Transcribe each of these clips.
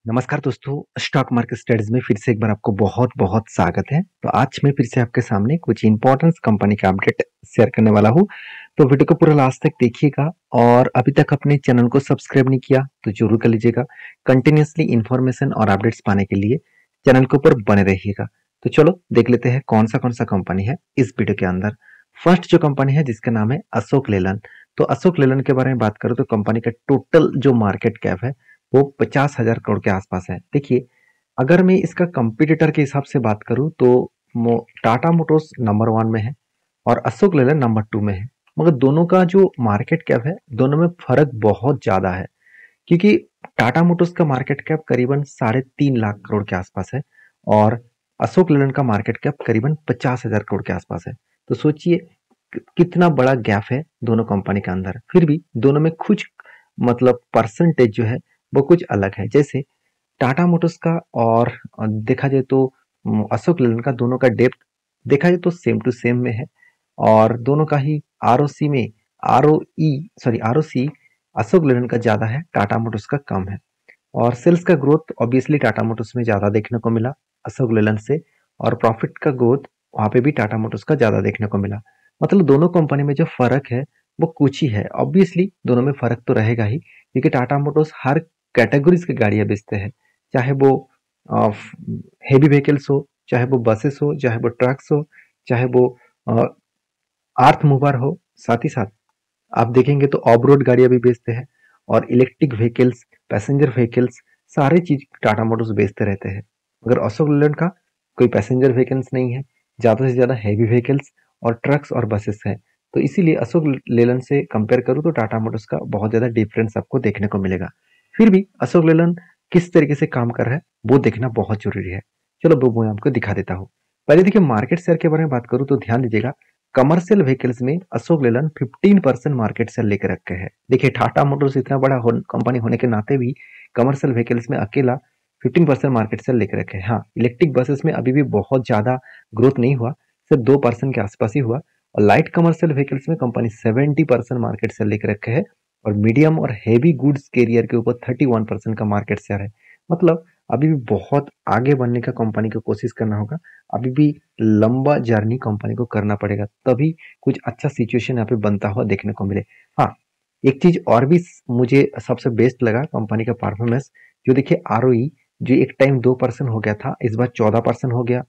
नमस्कार दोस्तों, stock market studies में फिर से एक बार आपको बहुत बहुत स्वागत है। तो आज मैं फिर से आपके सामने कुछ इंपॉर्टेंट कंपनी का अपडेट शेयर करने वाला हूँ। तो वीडियो को पूरा लास्ट तक देखिएगा और अभी तक अपने चैनल को सब्सक्राइब नहीं किया तो जरूर कर लीजिएगा। कंटिन्यूसली इंफॉर्मेशन और अपडेट्स पाने के लिए चैनल के ऊपर बने रहिएगा। तो चलो देख लेते हैं कौन सा कंपनी है इस वीडियो के अंदर। फर्स्ट जो कंपनी है जिसका नाम है अशोक लेलैंड। तो अशोक लेलैंड के बारे में बात करूँ तो कंपनी का टोटल जो मार्केट कैप है वो 50,000 करोड़ के आसपास है। देखिए, अगर मैं इसका कंपटीटर के हिसाब से बात करूं तो टाटा मोटर्स नंबर 1 में है और अशोक लेलैंड नंबर 2 में है। मगर दोनों का जो मार्केट कैप है दोनों में फर्क बहुत ज्यादा है, क्योंकि टाटा मोटर्स का मार्केट कैप करीबन 3.5 लाख करोड़ के आसपास है और अशोक लेलैंड का मार्केट कैप करीबन 50,000 करोड़ के आसपास है। तो सोचिए कितना बड़ा गैप है दोनों कंपनी के अंदर। फिर भी दोनों में कुछ परसेंटेज जो है वो कुछ अलग है। जैसे टाटा मोटर्स का और देखा जाए तो अशोक लेलैंड का, दोनों का डेप्थ देखा जाए तो सेम टू सेम में है और दोनों का ही आरओसी में आरओसी अशोक लेलैंड का ज्यादा है, टाटा मोटर्स का कम है। और सेल्स का ग्रोथ ऑब्वियसली टाटा मोटर्स में ज्यादा देखने को मिला अशोक लेलैंड से, और प्रॉफिट का ग्रोथ वहां पे भी टाटा मोटर्स का ज्यादा देखने को मिला। मतलब दोनों कंपनी में जो फर्क है वो कुछ ही है। ऑब्वियसली दोनों में फर्क तो रहेगा ही, क्योंकि टाटा मोटर्स हर कैटेगरीज की गाड़ियां बेचते हैं, चाहे वो हेवी व्हीकल्स हो, चाहे वो बसेस हो, चाहे वो ट्रक्स हो, चाहे वो अर्थ मूवर हो। साथ ही साथ आप देखेंगे तो ऑफ रोड गाड़ियां भी बेचते हैं और इलेक्ट्रिक व्हीकल्स, पैसेंजर व्हीकल्स, सारे चीज टाटा मोटर्स बेचते रहते हैं। मगर अशोक लेलैंड का कोई पैसेंजर व्हीकल्स नहीं है, ज्यादा से ज्यादा हैवी व्हीकल्स और ट्रक्स और बसेस है। तो इसीलिए अशोक लेलैंड से कंपेयर करूं तो टाटा मोटर्स का बहुत ज्यादा डिफरेंस आपको देखने को मिलेगा। फिर भी अशोक लेलैंड किस तरीके से काम कर रहा है वो देखना बहुत जरूरी है। चलो वो मैं आपको दिखा देता हूँ। पहले देखिए, मार्केट शेयर के बारे में बात करूं तो ध्यान दीजिएगा, कमर्शियल व्हीकल्स में अशोक लेलैंड 15% मार्केट शेयर लेकर रखे हैं। देखिए, टाटा मोटर्स इतना बड़ा कंपनी होने के नाते भी कमर्शियल व्हीकल्स में अकेला 15% मार्केट शेयर लेकर रखे हैं। हाँ, इलेक्ट्रिक बसेस में अभी भी बहुत ज्यादा ग्रोथ नहीं हुआ, सिर्फ 2% के आसपास ही हुआ। और लाइट कमर्शियल व्हीकल्स में कंपनी 70% मार्केट शेयर लेकर रखे हैं और मीडियम और हैवी गुड्स कैरियर के ऊपर 31% का मार्केट शेयर है। मतलब अभी भी बहुत आगे बढ़ने का कंपनी को कोशिश करना होगा। अभी भी लंबा जर्नी कंपनी को करना पड़ेगा, तभी कुछ अच्छा सिचुएशन यहाँ पे बनता हुआ देखने को मिले। हाँ, एक चीज और भी मुझे सबसे बेस्ट लगा कंपनी का परफॉर्मेंस, जो देखिए आरओई जो एक टाइम 2% हो गया था, इस बार 14% हो गया।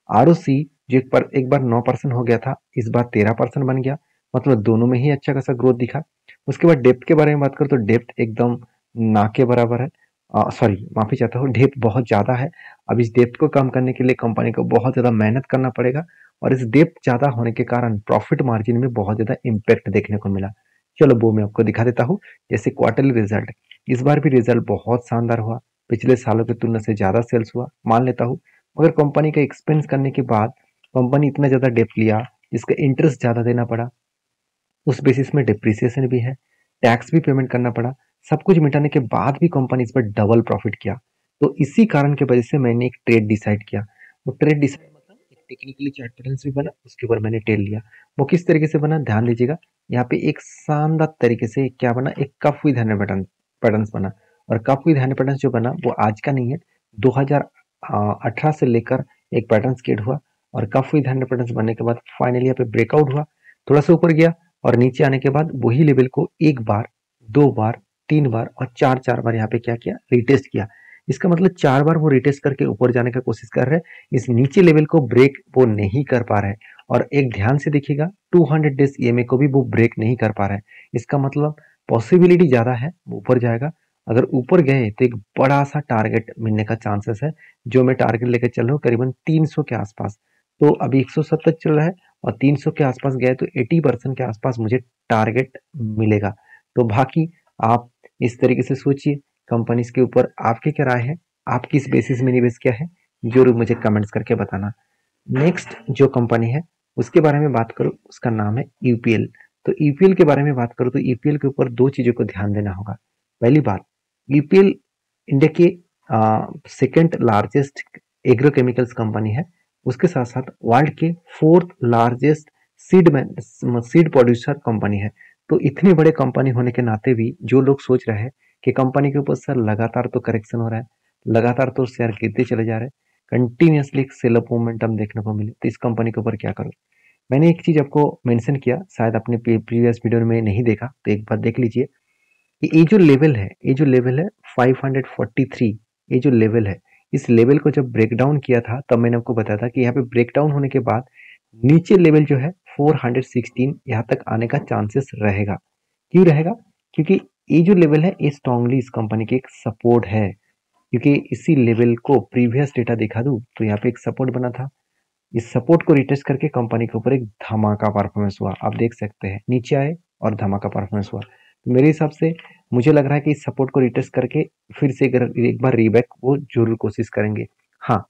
आरओसी जो एक बार 9% हो गया था, इस बार 13% बन गया। मतलब दोनों में ही अच्छा खासा ग्रोथ दिखा। उसके बाद डेप्थ के बारे में बात करूँ तो डेप्थ एकदम ना के बराबर है। सॉरी, माफी चाहता हूँ, डेप्थ बहुत ज्यादा है। अब इस डेप्थ को कम करने के लिए कंपनी को बहुत ज्यादा मेहनत करना पड़ेगा और इस डेप्थ ज्यादा होने के कारण प्रॉफिट मार्जिन में बहुत ज्यादा इम्पैक्ट देखने को मिला। चलो वो मैं आपको दिखा देता हूँ। जैसे क्वार्टरली रिजल्ट, इस बार भी रिजल्ट बहुत शानदार हुआ, पिछले सालों की तुलना से ज्यादा सेल्स हुआ मान लेता हूँ। मगर कंपनी का एक्सपेंस करने के बाद कंपनी इतना ज्यादा डेप्थ लिया जिसका इंटरेस्ट ज्यादा देना पड़ा, उस बेसिस में डिप्रिसिएशन भी है, टैक्स भी पेमेंट करना पड़ा। सब कुछ मिटाने के बाद भी कंपनी इस पर डबल प्रॉफिट किया। तो इसी कारण की वजह से मैंने एक ट्रेड डिसाइड किया। वो ट्रेड डिसाइड मतलब एक टेक्निकली चार्ट पैटर्न्स भी बना, उसके ऊपर मैंने ट्रेड लिया। वो किस तरीके से बना ध्यान दीजिएगा। यहाँ पे एक शानदार तरीके से क्या बना, एक कप विद हैंड पैटर्न्स बना। और कप विद हैंड पैटर्न्स जो बना वो आज का नहीं है, 2018 से लेकर एक पैटर्न क्रिएट हुआ और कप विद हैंड पैटर्न्स बनने के बाद फाइनली यहाँ पे ब्रेकआउट हुआ, थोड़ा सा ऊपर गया और नीचे आने के बाद वही लेवल को एक बार, दो बार, तीन बार और चार चार बार यहाँ पे क्या किया, रिटेस्ट किया। इसका मतलब 4 बार वो रिटेस्ट करके ऊपर जाने का कोशिश कर रहे हैं। इस नीचे लेवल को ब्रेक वो नहीं कर पा रहे हैं। और एक ध्यान से देखिएगा, 200 डेज ईएमए को भी वो ब्रेक नहीं कर पा रहे हैं। इसका मतलब पॉसिबिलिटी ज्यादा है वो ऊपर जाएगा। अगर ऊपर गए तो एक बड़ा सा टारगेट मिलने का चांसेस है, जो मैं टारगेट लेकर चल रहा हूँ करीबन 300 के आसपास। तो अभी 170 चल रहा है और 300 के आसपास गए तो 80% के आसपास मुझे टारगेट मिलेगा। तो बाकी आप इस तरीके से सोचिए कंपनीज के ऊपर। आपकी क्या राय है, आप किस बेसिस में निवेश किया है, जरूर मुझे कमेंट्स करके बताना। नेक्स्ट जो कंपनी है उसके बारे में बात करूं, उसका नाम है यूपीएल। तो यूपीएल के बारे में बात करूं तो यूपीएल के ऊपर दो चीजों को ध्यान देना होगा। पहली बात, यूपीएल इंडिया की सेकेंड लार्जेस्ट एग्रोकेमिकल्स कंपनी है। उसके साथ साथ वर्ल्ड के fourth largest seed producer company है। तो इतनी बड़े कंपनी होने के नाते भी जो लोग सोच रहे हैं कि कंपनी के ऊपर सर लगातार तो करेक्शन हो रहा है, लगातार तो शेयर गिरते चले जा रहे हैं, कंटिन्यूसली एक सेल अप मोमेंटम देखने को मिले, तो इस कंपनी के ऊपर क्या करूँ? मैंने एक चीज आपको मेंशन किया, शायद आपने प्रीवियस वीडियो में नहीं देखा, तो एक बार देख लीजिए कि ये जो लेवल है 543, ये जो लेवल है, इस लेवल को जब ब्रेक डाउन किया था तब मैंने आपको बताया था कि यहाँ पे ब्रेक डाउन होने के बाद नीचे लेवल जो है 416 यहाँ तक आने का चांसेस रहेगा। क्यों रहेगा? क्योंकि ये जो लेवल है ये स्ट्रांगली इस कंपनी की एक सपोर्ट है, क्योंकि इसी लेवल को प्रीवियस डेटा दिखा दूं तो यहाँ पे एक सपोर्ट बना था, इस सपोर्ट को रिटेस्ट करके कंपनी के ऊपर एक धमाका परफॉर्मेंस हुआ। आप देख सकते हैं नीचे आए और धमाका परफॉर्मेंस हुआ। तो मेरे हिसाब से मुझे लग रहा है कि इस सपोर्ट को रिटेस्ट करके फिर से एक बार रीबैक वो जरूर कोशिश करेंगे। हाँ,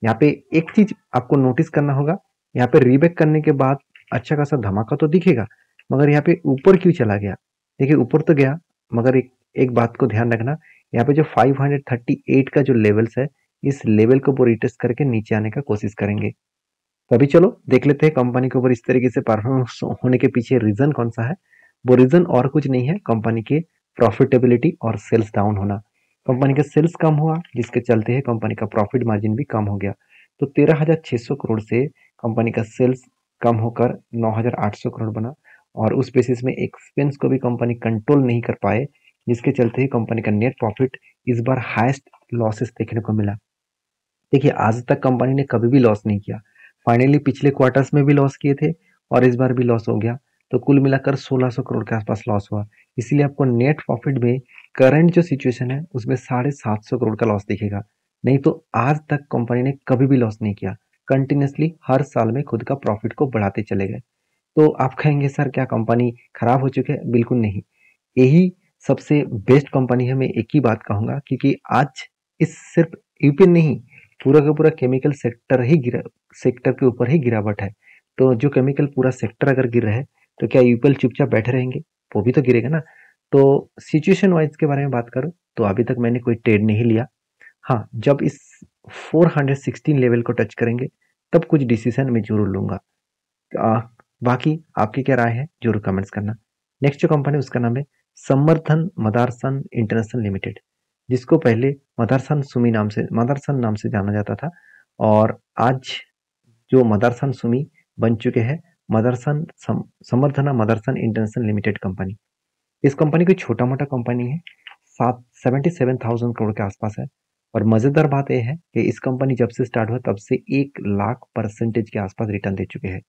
यहाँ पे एक चीज आपको नोटिस करना होगा, यहाँ पे रीबैक करने के बाद अच्छा खासा धमाका तो दिखेगा, मगर यहाँ पे ऊपर क्यों चला गया? देखिए ऊपर तो गया, मगर एक बात को ध्यान रखना, यहाँ पे जो 538 का जो लेवल्स है, इस लेवल को वो रिटेस्ट करके नीचे आने का कोशिश करेंगे। तो अभी चलो देख लेते हैं कंपनी के ऊपर इस तरीके से परफॉर्मेंस होने के पीछे रीजन कौन सा है। वो रीजन और कुछ नहीं है, कंपनी के प्रॉफिटेबिलिटी और सेल्स डाउन होना। कंपनी का सेल्स कम हुआ जिसके चलते है कंपनी का प्रॉफिट मार्जिन भी कम हो गया। तो 13,600 करोड़ से कंपनी का सेल्स कम होकर 9,800 करोड़ बना, और उस बेसिस में एक्सपेंस को भी कंपनी कंट्रोल नहीं कर पाए, जिसके चलते ही कंपनी का नेट प्रॉफिट इस बार हाईएस्ट लॉसेस देखने को मिला। देखिए आज तक कंपनी ने कभी भी लॉस नहीं किया, फाइनली पिछले क्वार्टर्स में भी लॉस किए थे और इस बार भी लॉस हो गया, तो कुल मिलाकर 1600 करोड़ के आसपास लॉस हुआ। इसीलिए आपको नेट प्रॉफिट में करंट जो सिचुएशन है उसमें 750 करोड़ का लॉस दिखेगा। नहीं तो आज तक कंपनी ने कभी भी लॉस नहीं किया, कंटिन्यूसली हर साल में खुद का प्रॉफिट को बढ़ाते चले गए। तो आप कहेंगे सर क्या कंपनी खराब हो चुकी है? बिल्कुल नहीं, यही सबसे बेस्ट कंपनी है। मैं एक ही बात कहूंगा, क्योंकि आज इस सिर्फ यूपीएन नहीं, पूरा का पूरा केमिकल सेक्टर के ऊपर ही गिरावट है। तो जो केमिकल पूरा सेक्टर अगर गिर रहा है तो क्या यूपीएल चुपचाप बैठे रहेंगे? वो भी तो गिरेगा ना। तो सिचुएशन वाइज के बारे में बात करूं तो अभी तक मैंने कोई ट्रेड नहीं लिया। हाँ, जब इस 416 लेवल को टच करेंगे तब कुछ डिसीजन मैं जरूर लूंगा। आ, बाकी आपकी क्या राय है जरूर कमेंट्स करना। नेक्स्ट जो कंपनी उसका नाम है समर्थन मदारसन इंटरनेशनल लिमिटेड, जिसको पहले मदरसन नाम से जाना जाता था, और आज जो मदरसन सुमी बन चुके हैं समर्थना मदरसन इंटरनेशनल लिमिटेड कंपनी। इस कंपनी कोई छोटा मोटा कंपनी है, 77,000 करोड़ के आसपास है। और मजेदार बात यह है कि इस कंपनी जब से स्टार्ट हुआ तब से 1,00,000% के आसपास रिटर्न दे चुके हैं।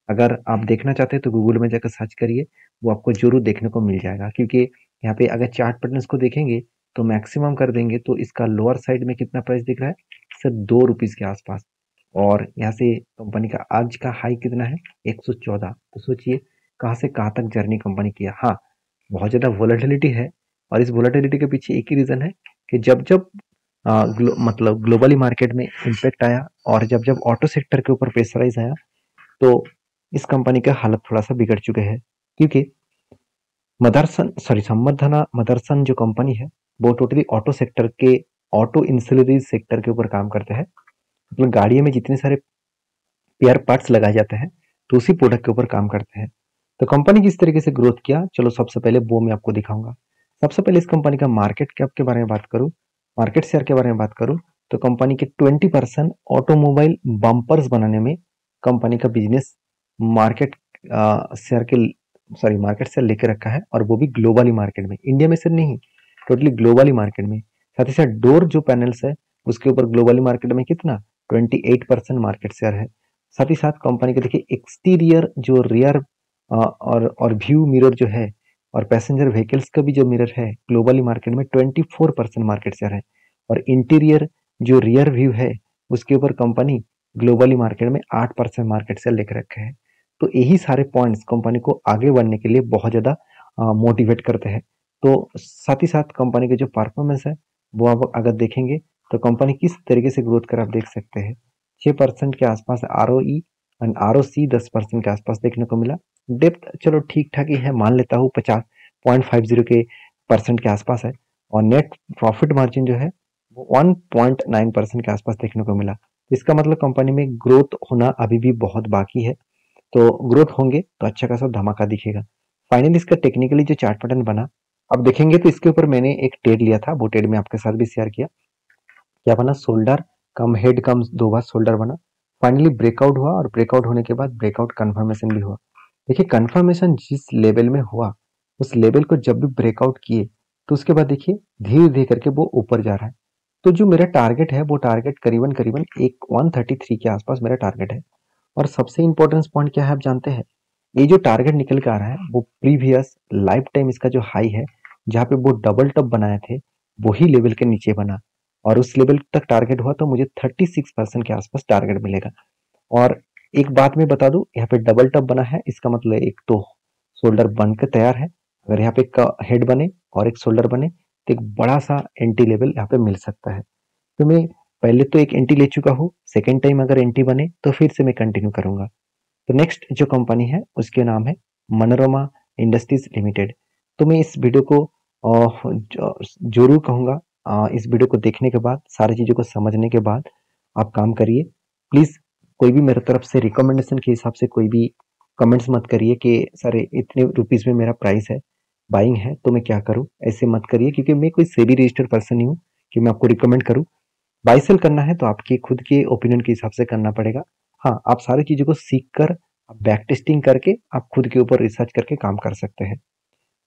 अगर आप देखना चाहते हैं तो गूगल में जाकर सर्च करिए, वो आपको जरूर देखने को मिल जाएगा। क्योंकि यहाँ पे अगर चार्ट पैटर्न्स को देखेंगे तो मैक्सिमम कर देंगे तो इसका लोअर साइड में कितना प्राइस दिख रहा है, सिर्फ ₹2 के आसपास, और यहाँ से कंपनी का आज का हाई कितना है, 114। तो सोचिए कहाँ से कहाँ तक जर्नी कंपनी किया। हाँ, बहुत ज़्यादा वोलेटिलिटी है, और इस वोलेटिलिटी के पीछे एक ही रीज़न है कि जब जब मतलब ग्लोबली मार्केट में इम्पैक्ट आया और जब जब ऑटो सेक्टर के ऊपर प्रेशराइज आया, तो इस कंपनी का हालत थोड़ा सा बिगड़ चुके हैं। क्योंकि संवर्धना मदरसन जो कंपनी है वो टोटली ऑटो इंसुलरी सेक्टर के ऊपर काम करते हैं। मतलब गाड़ियों में जितने सारे पेयर पार्ट्स लगाए जाते हैं तो उसी प्रोडक्ट के ऊपर काम करते हैं। तो कंपनी किस तरीके से ग्रोथ किया, चलो सबसे पहले वो मैं आपको दिखाऊंगा। सबसे पहले इस कंपनी का मार्केट कैप के बारे में बात करूं, मार्केट शेयर के बारे में बात करूं, तो कंपनी के 20% ऑटोमोबाइल बम्पर्स बनाने में कंपनी का बिजनेस मार्केट शेयर के मार्केट शेयर लेके रखा है, और वो भी ग्लोबली मार्केट में, इंडिया में से नहीं, टोटली ग्लोबली मार्केट में। साथ ही साथ डोर जो पैनल्स है उसके ऊपर ग्लोबली मार्केट में कितना 28% मार्केट शेयर है। साथ ही साथ कंपनी के देखिए एक्सटीरियर जो रियर और व्यू मिरर जो है, और पैसेंजर व्हीकल्स का भी जो मिरर है ग्लोबली मार्केट में 24% मार्केट शेयर है। और इंटीरियर जो रियर व्यू है उसके ऊपर कंपनी ग्लोबली मार्केट में 8% मार्केट शेयर लेकर रखे हैं। तो यही सारे पॉइंट्स कंपनी को आगे बढ़ने के लिए बहुत ज़्यादा मोटिवेट करते हैं। तो साथ ही साथ कंपनी के जो परफॉर्मेंस है वो आप अगर देखेंगे तो कंपनी किस तरीके से ग्रोथ कर आप देख सकते हैं। 6% के आसपास ROE एंड ROC 10% के आसपास देखने को मिला। डेप्थ चलो ठीक ठाक ही है, मान लेता हूँ 50.50 के परसेंट के आसपास है। और नेट प्रॉफिट मार्जिन जो है वो 1.9% के आसपास देखने को मिला। इसका मतलब कंपनी में ग्रोथ होना अभी भी बहुत बाकी है। तो ग्रोथ होंगे तो अच्छा खासा धमाका दिखेगा। फाइनली इसका टेक्निकली जो चार्ट पैटर्न बना, अब देखेंगे तो इसके ऊपर मैंने एक ट्रेड लिया था, वो ट्रेड में आपके साथ भी शेयर किया। क्या बना, शोल्डर कम हेड कम 2 बार शोल्डर बना। फाइनली ब्रेकआउट हुआ और ब्रेकआउट होने के बाद ब्रेकआउट कंफर्मेशन भी हुआ। देखिए कंफर्मेशन जिस लेवल में हुआ उस लेवल को जब भी ब्रेकआउट किए तो उसके बाद देखिए धीरे धीरे करके वो ऊपर जा रहा है। तो जो मेरा टारगेट है वो टारगेट करीबन करीबन एक 133 के आसपास मेरा टारगेट है। और सबसे इंपॉर्टेंट पॉइंट क्या है आप जानते हैं, ये जो टारगेट निकल के आ रहा है वो प्रीवियस लाइफ टाइम इसका जो हाई है जहाँ पे वो डबल टॉप बनाए थे वही लेवल के नीचे बना और उस लेवल तक टारगेट हुआ तो मुझे 36% के आसपास टारगेट मिलेगा। और एक बात मैं बता दूं, यहाँ पे डबल टॉप बना है इसका मतलब एक तो शोल्डर बन के तैयार है। अगर यहाँ पे हेड बने और एक शोल्डर बने तो एक बड़ा सा एंटी लेवल यहाँ पे मिल सकता है। तो मैं पहले तो एक एंटी ले चुका हूँ, सेकेंड टाइम अगर एंटी बने तो फिर से मैं कंटिन्यू करूंगा। तो नेक्स्ट जो कंपनी है उसके नाम है मनोरमा इंडस्ट्रीज लिमिटेड। तो मैं इस वीडियो को जरूर कहूंगा, इस वीडियो को देखने के बाद सारी चीजों को समझने के बाद आप काम करिए। प्लीज कोई भी मेरे तरफ से रिकमेंडेशन के हिसाब से कोई भी कमेंट्स मत करिए कि सर इतने रुपीज में मेरा प्राइस है, बाइंग है तो मैं क्या करूं, ऐसे मत करिए क्योंकि मैं कोई सेबी रजिस्टर्ड पर्सन नहीं हूँ कि मैं आपको रिकमेंड करूं। बाई सेल करना है तो आपके खुद के ओपिनियन के हिसाब से करना पड़ेगा। हाँ, आप सारी चीजों को सीख कर बैक टेस्टिंग करके आप खुद के ऊपर रिसर्च करके काम कर सकते हैं।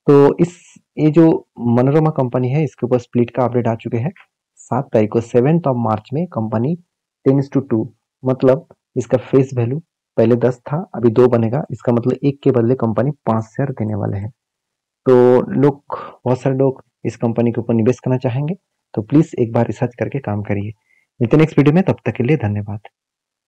तो इस ये जो मनोरमा कंपनी है इसके ऊपर स्प्लिट का अपडेट आ चुके हैं 7 तारीख को, 7 मार्च में कंपनी 10:2 मतलब इसका फेस वैल्यू पहले 10 था अभी 2 बनेगा, इसका मतलब एक के बदले कंपनी 5 शेयर देने वाले हैं। तो लोग बहुत सारे लोग इस कंपनी के ऊपर निवेश करना चाहेंगे तो प्लीज एक बार रिसर्च करके काम करिए। मिलते हैं नेक्स्ट वीडियो में, तब तक के लिए धन्यवाद।